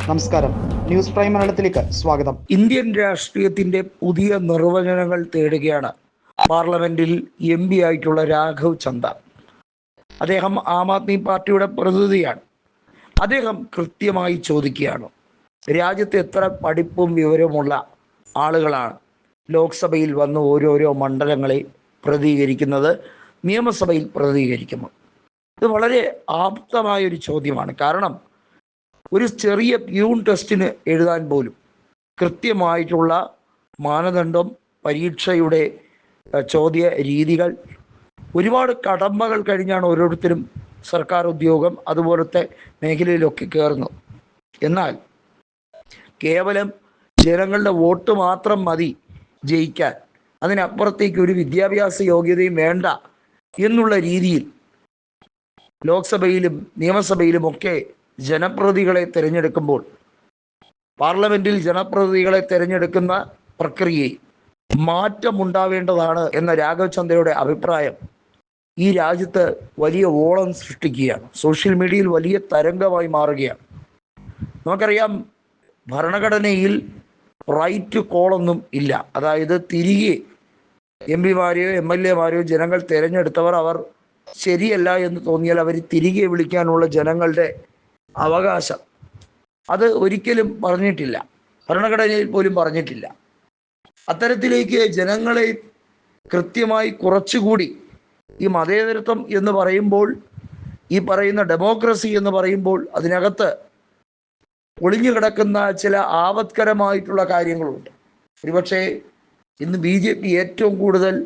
നമസ്കാരം, news prime മലയാളത്തിലേക്ക് സ്വാഗതം. ഇന്ത്യൻ രാഷ്ട്രീയത്തിന്റെ പുതിയ നിർവചനങ്ങൾ തേടുകയാണ് പാർലമെന്റിൽ MP ആയിട്ടുള്ള രാഘവ് ചന്ദ. അദ്ദേഹം ആം ആദ്മി പാർട്ടിയുടെ പ്രതിനിധിയാണ്. അദ്ദേഹം കൃത്യമായി ചോദിക്കുകയാണ്, രാജ്യത്ത് എത്ര പഠിപ്പും വിവരമുള്ള ആളുകളാണ് ലോക്സഭയിൽ വന്ന് ഓരോരോ മണ്ഡലങ്ങളെ പ്രതികരിക്കുന്നത്, നിയമസഭയിൽ പ്രതികരിക്കുന്നത്? ഇത് വളരെ ആപ്തമായൊരു ചോദ്യമാണ്. കാരണം ഒരു ചെറിയ പ്യൂൺ ടെസ്റ്റിന് എഴുതാൻ പോലും കൃത്യമായിട്ടുള്ള മാനദണ്ഡം, പരീക്ഷയുടെ ചോദ്യ രീതികൾ, ഒരുപാട് കടമ്പകൾ കഴിഞ്ഞാണ് ഓരോരുത്തരും സർക്കാർ ഉദ്യോഗം അതുപോലത്തെ മേഖലയിലൊക്കെ കയറുന്നത്. എന്നാൽ കേവലം ജനങ്ങളുടെ വോട്ട് മാത്രം മതി ജയിക്കാൻ, അതിനപ്പുറത്തേക്ക് ഒരു വിദ്യാഭ്യാസ യോഗ്യതയും വേണ്ട എന്നുള്ള രീതിയിൽ ലോക്സഭയിലും നിയമസഭയിലുമൊക്കെ ജനപ്രതിനിധികളെ തിരഞ്ഞെടുക്കുമ്പോൾ, പാർലമെന്റിൽ ജനപ്രതിനിധികളെ തിരഞ്ഞെടുക്കുന്ന പ്രക്രിയയിൽ മാറ്റമുണ്ടാവേണ്ടതാണ് എന്ന രാഘവ് ചന്ദയുടെ അഭിപ്രായം ഈ രാജ്യത്ത് വലിയ ഓളം സൃഷ്ടിക്കുകയാണ്. സോഷ്യൽ മീഡിയയിൽ വലിയ തരംഗമായി മാറുകയാണ്. നമുക്കറിയാം, ഭരണഘടനയിൽ റൈറ്റ് ടു കോളൊന്നും ഇല്ല. അതായത് തിരികെ MP മാരെയോ MLA മാരെയോ ജനങ്ങൾ തിരഞ്ഞെടുത്തവർ അവർ ശരിയല്ല എന്ന് തോന്നിയാൽ അവർ തിരികെ വിളിക്കാനുള്ള ജനങ്ങളുടെ അവകാശം അത് ഒരിക്കലും പറഞ്ഞിട്ടില്ല, ഭരണഘടനയിൽ പോലും പറഞ്ഞിട്ടില്ല. അത്തരത്തിലേക്ക് ജനങ്ങളെ കൃത്യമായി കുറച്ചുകൂടി ഈ മതേതരത്വം എന്ന് പറയുമ്പോൾ, ഈ പറയുന്ന ഡെമോക്രസി എന്ന് പറയുമ്പോൾ അതിനകത്ത് ഒളിഞ്ഞു കിടക്കുന്ന ചില ആപത്കരമായിട്ടുള്ള കാര്യങ്ങളുണ്ട്. ഒരുപക്ഷെ ഇന്ന് BJP ഏറ്റവും കൂടുതൽ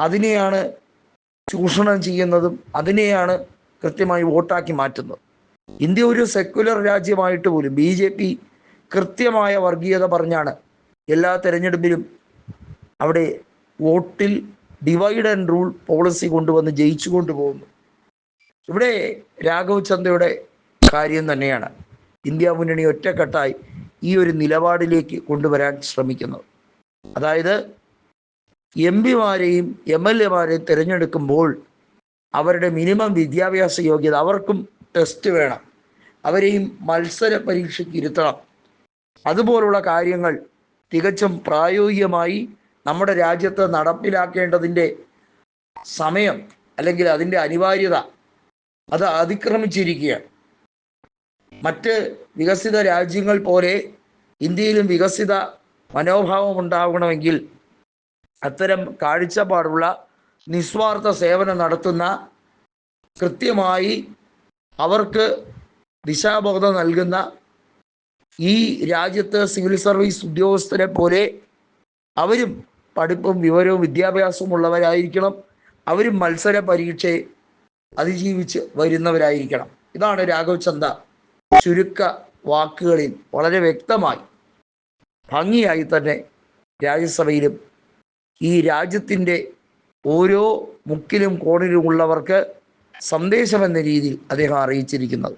അതിനെയാണ് ചൂഷണം ചെയ്യുന്നതും അതിനെയാണ് കൃത്യമായി വോട്ടാക്കി മാറ്റുന്നത്. ഇന്ത്യ ഒരു സെക്യുലർ രാജ്യമായിട്ട് പോലും BJP കൃത്യമായ വർഗീയത പറഞ്ഞാണ് എല്ലാ തെരഞ്ഞെടുപ്പിലും അവിടെ വോട്ടിൽ ഡിവൈഡ് ആൻഡ് റൂൾ പോളിസി കൊണ്ടുവന്ന് ജയിച്ചു കൊണ്ടുപോകുന്നു. ഇവിടെ രാഘവ് ചന്ദയുടെ കാര്യം തന്നെയാണ് ഇന്ത്യ മുന്നണി ഒറ്റക്കെട്ടായി ഈ ഒരു നിലപാടിലേക്ക് കൊണ്ടുവരാൻ ശ്രമിക്കുന്നത്. അതായത് MP മാരെയും MLA മാരെയും തിരഞ്ഞെടുക്കുമ്പോൾ അവരുടെ മിനിമം വിദ്യാഭ്യാസ യോഗ്യത, അവർക്കും ടെസ്റ്റ് വേണം, അവരെയും മത്സര പരീക്ഷയ്ക്ക് ഇരുത്തണം. അതുപോലുള്ള കാര്യങ്ങൾ തികച്ചും പ്രായോഗികമായി നമ്മുടെ രാജ്യത്ത് നടപ്പിലാക്കേണ്ടതിൻ്റെ സമയം അല്ലെങ്കിൽ അതിൻ്റെ അനിവാര്യത അത് അതിക്രമിച്ചിരിക്കുകയാണ്. മറ്റ് വികസിത രാജ്യങ്ങൾ പോലെ ഇന്ത്യയിലും വികസിത മനോഭാവം ഉണ്ടാകണമെങ്കിൽ അത്തരം കാഴ്ചപ്പാടുള്ള, നിസ്വാർത്ഥ സേവനം നടത്തുന്ന, കൃത്യമായി അവർക്ക് ദിശാബോധം നൽകുന്ന ഈ രാജ്യത്ത് സിവിൽ സർവീസ് ഉദ്യോഗസ്ഥരെ പോലെ അവരും പഠിപ്പും വിവരവും വിദ്യാഭ്യാസവും ഉള്ളവരായിരിക്കണം. അവരും മത്സര പരീക്ഷയെ അതിജീവിച്ച് വരുന്നവരായിരിക്കണം. ഇതാണ് രാഘവ് ചന്ദ ചുരുക്ക വാക്കുകളിൽ വളരെ വ്യക്തമായി ഭംഗിയായി തന്നെ രാജ്യസഭയിലും ഈ രാജ്യത്തിൻ്റെ ഓരോ മുക്കിലും കോണിലും ഉള്ളവർക്ക് സന്ദേശമെന്ന രീതിയിൽ അദ്ദേഹം അറിയിച്ചിരിക്കുന്നത്.